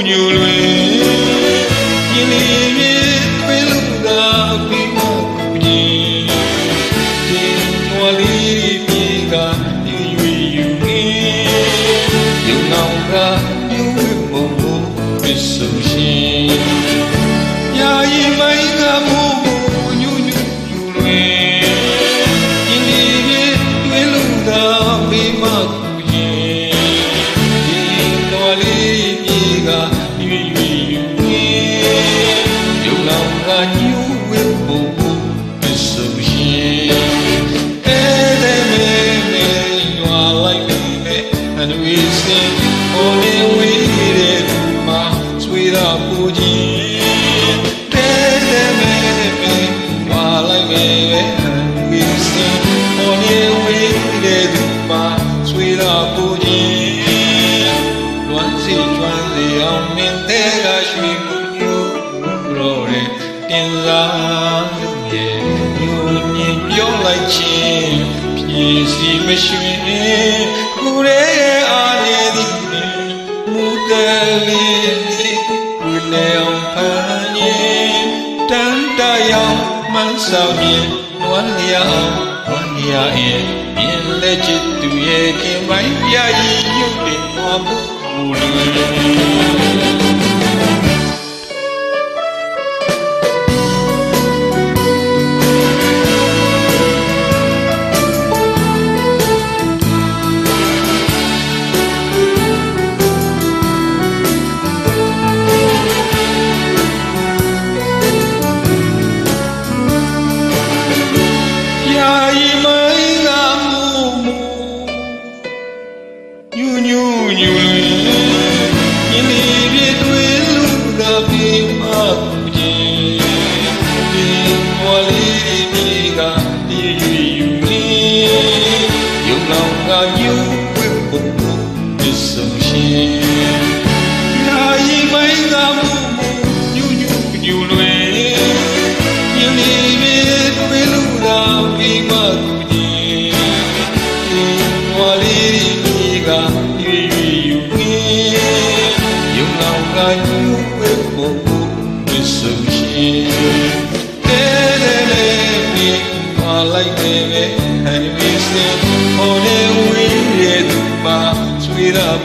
ညူလွင်ပြင်းလေးပြည့်သွေးလူသာပြီးမှပြင်ဒီမွာလေးပြေကယူယူနေယူနောင်ကယူမုံမုံပစ္စုရှင်ယာယီမိုင်းကမို့ညူညူလွင်ပြင်းလေးပြည့်သွေးလူသာပြီးမှတင်စားလို့ရဲ့ညိုညင်ပြောလိုက်ခြင်းပြည်စီမရွှင်ကိုယ်ရဲ့အားရည်သည်မူတလေးဝီလေအောင်ဖန်ရင်တန်တရောင်မှန်းဆောင်ရင်နွမ်းလျအောင်ဝမ်းရရဲ့မြင်လက်ချစ်သူရဲ့ခင်ပိုင်းပြရည်ညွတ်တင်သွားမှုလေး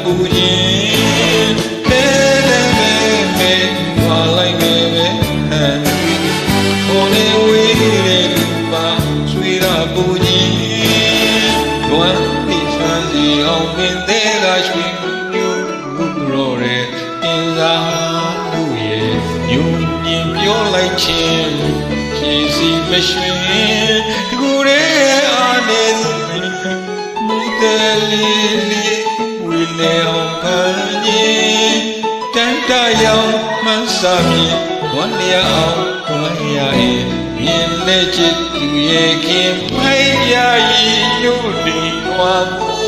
ပူရင်လဲလဲမဲဝါလိုက်မဲပဲဟန်ကိုနေဝေးတဲ့လူပါဆွေးတာပူရင်လွမ်းပြီးဆန်းစီအောင်ပင်သေးကရွှေညူရောတဲ့တင်စားလူရဲ့ညူညင်ပြောလိုက်ခြင်းပြည်စီမရွှင်ကိုယ်ရဲ့အားနဲ့မူတလေးလေအောင်ဖန်ရင်တန်တရောင်မှန်းစာမြင်ဝမ်းလျအောင်ဝမ်းရရဲ့မြင်လက်ချစ်သူရဲ့ခင်ဖိုင်ရည်ညို့နေသွားဖို့